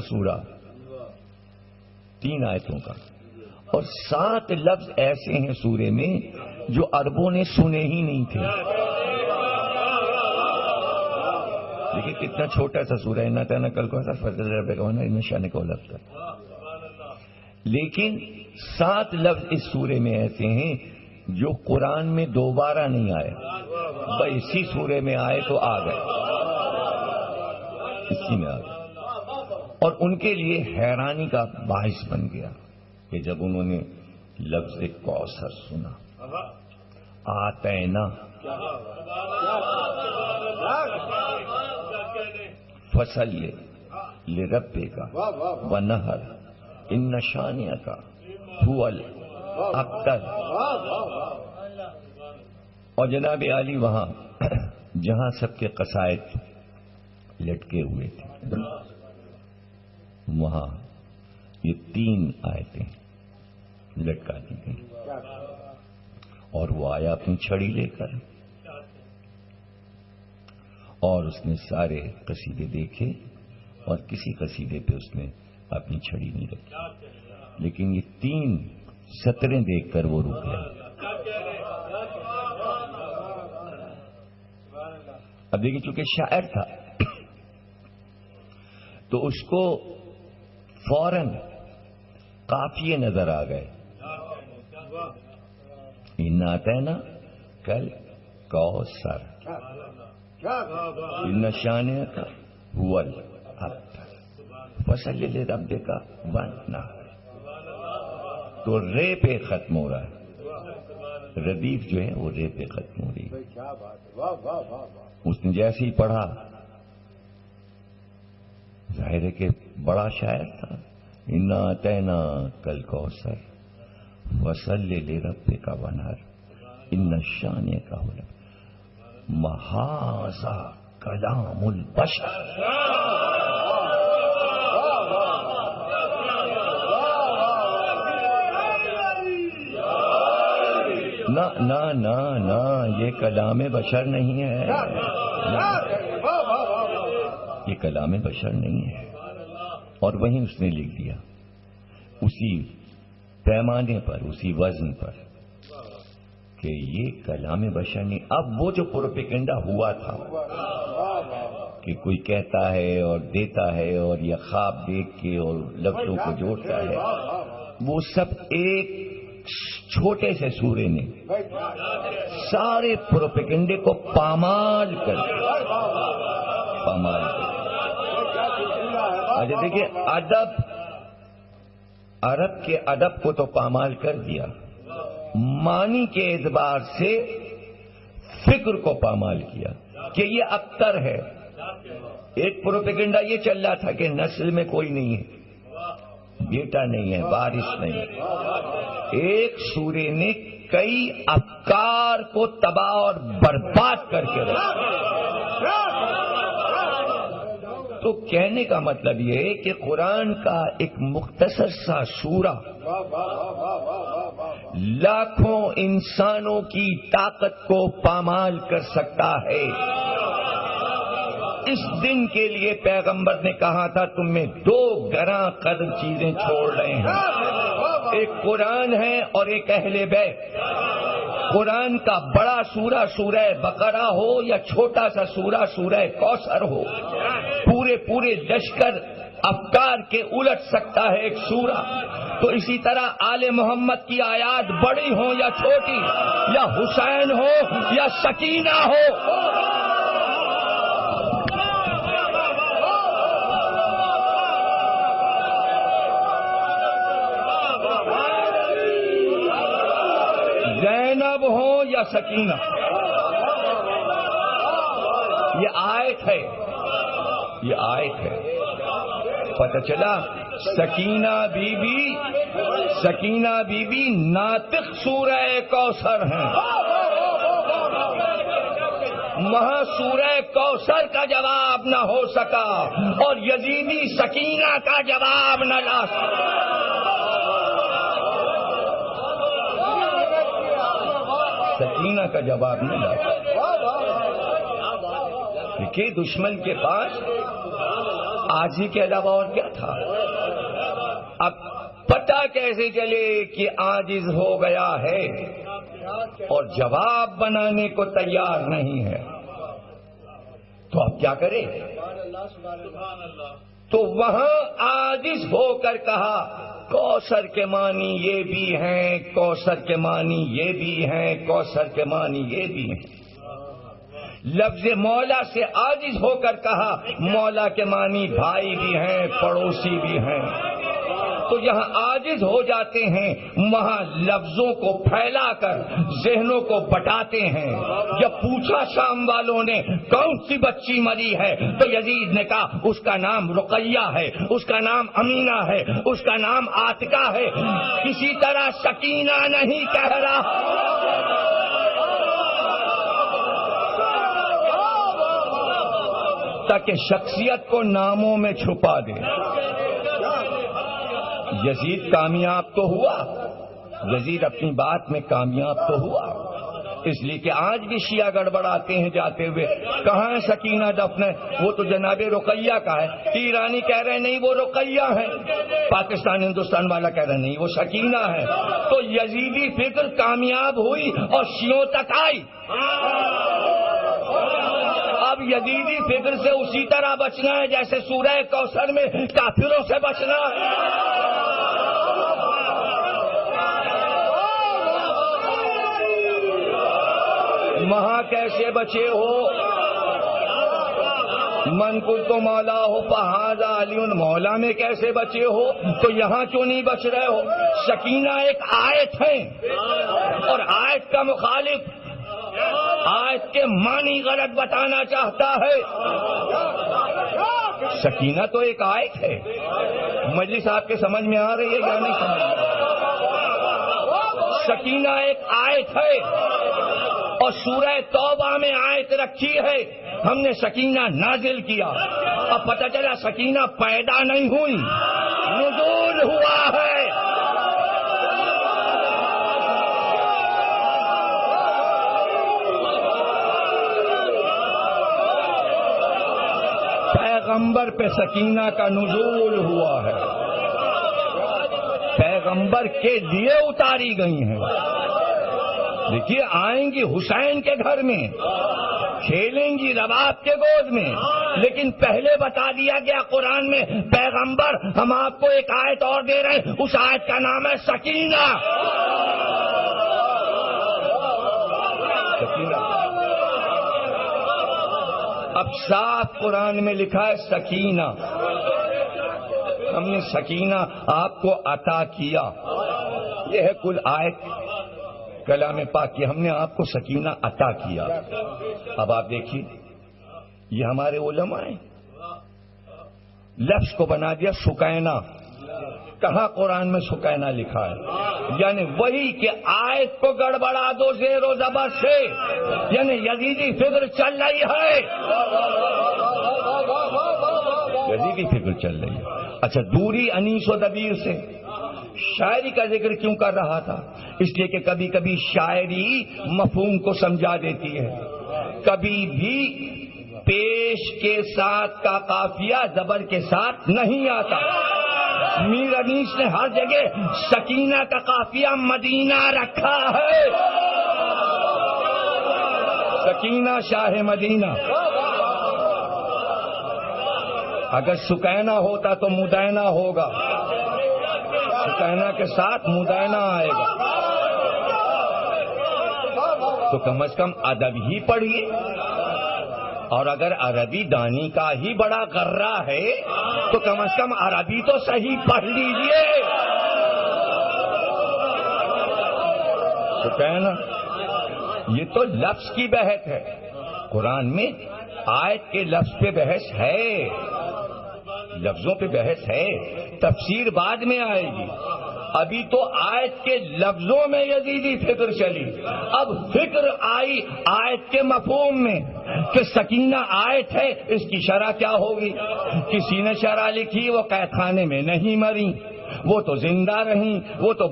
سورہ 3 آیتوں کا، اور 7 لفظ ایسے ہیں سورے میں جو عربوں نے سنے ہی نہیں تھے. دیکھیں کتنا چھوٹا سا سورہ ہے، نہ کل کو فضل رب کا ہونا نشانے کو لفظ کا، لیکن 7 لفظ اس سورے میں ایسے ہیں جو قرآن میں دوبارہ نہیں آئے، بس اسی سورے میں آئے تو آ گئے، اسی میں آ گئے. اور ان کے لیے حیرانی کا باعث بن گیا کہ جب انہوں نے لفظ کوثر سنا، آتینا فصل لربک ونہر ان شانئک ھو الابتر. اور جناب عالی وہاں جہاں سب کے قصائد لٹکے ہوئے تھے، وہاں یہ 3 آیتیں لٹکا دی گئی، اور وہ آیا اپنی چھڑی لے کر، اور اس نے سارے قصیدے دیکھے اور کسی قصیدے پہ اس نے اپنی چھڑی نہیں رکھی، لیکن یہ 3 سطریں دیکھ کر وہ رک گیا. اب دیکھیں چونکہ شاعر تھا تو اس کو فوراً قافیے نظر آ گئے. ان آتینا کل کوثر ان شانئک ھو الابتر فصل لربک ونہر. تو رے پہ ختم ہو رہا ہے، ردیف جو ہے وہ رے پہ ختم ہو رہی ہے. اس نے جیسے ہی پڑھا، ظاہر ہے کہ بڑا شاعر تھا، انا آتینا کل کوثر فصل لربک ونہر ان شانئک ھو الابتر. ھذا کلام البشر. نہ یہ کلام بشر نہیں ہے، یہ کلام بشر نہیں ہے. اور وہیں اس نے لکھ دیا اسی پیمانے پر، اسی وزن پر کہ یہ کلام بشر نہیں. اب وہ جو پروپیگنڈا ہوا تھا کہ کوئی کہتا ہے اور دیتا ہے اور یہ خواب دیکھ کے اور لفظوں کو جوڑتا ہے، وہ سب ایک چھوٹے سے سورے نے سارے پروپیگنڈے کو پامال کر دیا. اچھا دیکھیے، ادب، عرب کے ادب کو تو پامال کر دیا، معنی کے اعتبار سے فکر کو پامال کیا کہ یہ ابتر ہے. ایک پروپیگنڈا یہ چل رہا تھا کہ نسل میں کوئی نہیں ہے، بیٹا نہیں ہے، وارث نہیں ہے. ایک سورے نے کئی افکار کو تباہ اور برباد کر کے رکھا. تو کہنے کا مطلب یہ ہے کہ قرآن کا ایک مختصر سا سورہ لاکھوں انسانوں کی طاقت کو پامال کر سکتا ہے. اس دن کے لیے پیغمبر نے کہا تھا تم میں 2 گراں قدر چیزیں چھوڑ رہے ہیں، ایک قرآن ہے اور ایک اہل بیت. قرآن کا بڑا سورہ سورہ بقرہ ہو یا چھوٹا سا سورہ سورہ کوثر ہو، پورے لشکر افکار کے الٹ سکتا ہے ایک سورہ. تو اسی طرح آل محمد کی آیات بڑی ہوں یا چھوٹی، یا حسین ہو یا سکینہ ہو، زینب ہو یا سکینہ، یہ آیت ہے، یہ آیت ہے. پتہ چلا سکینہ بی بی ناطق سورہ کوثر ہیں. وہاں سورہ کوثر کا جواب نہ ہو سکا اور یزیدی سکینہ کا جواب نہ لا سکا. سکینہ کا جواب نہیں لا کہ دشمن کے پاس عاجزی کے علاوہ اور کیا تھا؟ اب پتہ کیسے چلے کہ عاجز ہو گیا ہے اور جواب بنانے کو تیار نہیں ہے؟ تو اب کیا کرے؟ تو وہاں عاجز ہو کر کہا کوثر کے معنی یہ بھی ہیں، کوثر کے معنی یہ بھی ہیں، کوثر کے معنی یہ بھی ہیں۔ لفظ مولا سے عاجز ہو کر کہا مولا کے معنی بھائی بھی ہیں، پڑوسی بھی ہیں۔ تو یہاں عاجز ہو جاتے ہیں، وہاں لفظوں کو پھیلا کر ذہنوں کو بٹاتے ہیں۔ جب پوچھا شام والوں نے کون سی بچی مری ہے تو یزید نے کہا اس کا نام رقیہ ہے، اس کا نام امینہ ہے، اس کا نام عاتقہ ہے، کسی طرح سکینہ نہیں کہہ رہا۔ تاکہ شخصیت کو ناموں میں چھپا دے۔ یزید کامیاب تو ہوا، یزید اپنی بات میں کامیاب تو ہوا، اس لیے کہ آج بھی شیعہ گڑبڑاتے ہیں جاتے ہوئے، کہاں ہے سکینہ دفن ہے؟ وہ تو جناب رقیہ کا ہے، ایرانی کہہ رہے نہیں وہ رقیہ ہے، پاکستان ہندوستان والا کہہ رہے نہیں وہ سکینہ ہے۔ تو یزیدی فکر کامیاب ہوئی اور شیعوں تک آئی۔ اب یزیدی فکر سے اسی طرح بچنا ہے جیسے سورہ کوثر میں کافروں سے بچنا ہے۔ وہاں کیسے بچے ہو؟ من قلت مولا ہو فہذا علی مولا میں کیسے بچے ہو؟ تو یہاں کیوں نہیں بچ رہے ہو؟ سکینہ ایک آیت ہے اور آیت کا مخالف آیت کے معنی غلط بتانا چاہتا ہے۔ سکینہ تو ایک آیت ہے۔ مجلس آپ کے سمجھ میں آ رہی ہے یا نہیں سمجھ میں؟ سکینہ ایک آیت ہے اور سورہ توبہ میں آیت رکھی ہے، ہم نے سکینہ نازل کیا۔ اب پتہ چلا سکینہ پیدا نہیں ہوئی، نزول ہوا ہے۔ پیغمبر پہ سکینہ کا نزول ہوا ہے، پیغمبر کے لیے اتاری گئی ہیں۔ دیکھیے آئیں گی حسین کے گھر میں، کھیلیں گی رباب کے گود میں، لیکن پہلے بتا دیا گیا قرآن میں پیغمبر ہم آپ کو ایک آیت اور دے رہے ہیں، اس آیت کا نام ہے سکینہ۔ اب صاف قرآن میں لکھا ہے سکینہ، ہم نے سکینہ آپ کو عطا کیا، یہ ہے کل آیت کلام پاک کی، ہم نے آپ کو سکینہ عطا کیا۔ اب آپ دیکھیے یہ ہمارے علماء ہیں، لفظ کو بنا دیا سکینہ، کہاں قرآن میں سکینہ لکھا ہے؟ یعنی وہی کہ آیت کو گڑبڑا دو زیر و زبر سے، یعنی یزیدی فکر چل رہی ہے، یزیدی فکر چل رہی ہے۔ اچھا دوری انیس و دبیر سے شاعری کا ذکر کیوں کر رہا تھا؟ اس لیے کہ کبھی کبھی شاعری مفہوم کو سمجھا دیتی ہے، کبھی بھی پیش کے ساتھ کا قافیہ زبر کے ساتھ نہیں آتا۔ میر انیس نے ہر جگہ سکینہ کا قافیہ مدینہ رکھا ہے، سکینہ شاہ مدینہ۔ اگر سکینہ ہوتا تو مدینہ ہوگا، سکینہ کے ساتھ مدینہ آئے گا۔ تو کم از کم ادب ہی پڑھیے، اور اگر عربی دانی کا ہی بڑا غرہ ہے تو کم از کم عربی تو صحیح پڑھ لیجیے۔ سکینہ یہ تو لفظ کی بحث ہے، قرآن میں آیت کے لفظ پہ بحث ہے، لفظوں پہ بحث ہے، تفسیر بعد میں آئے گی۔ ابھی تو آیت کے لفظوں میں یزیدی فکر چلی، اب فکر آئی آیت کے مفہوم میں کہ سکینہ آیت ہے، اس کی شرح کیا ہوگی؟ کسی نے شرح لکھی وہ قید خانے میں نہیں مری، وہ تو زندہ رہیں، وہ تو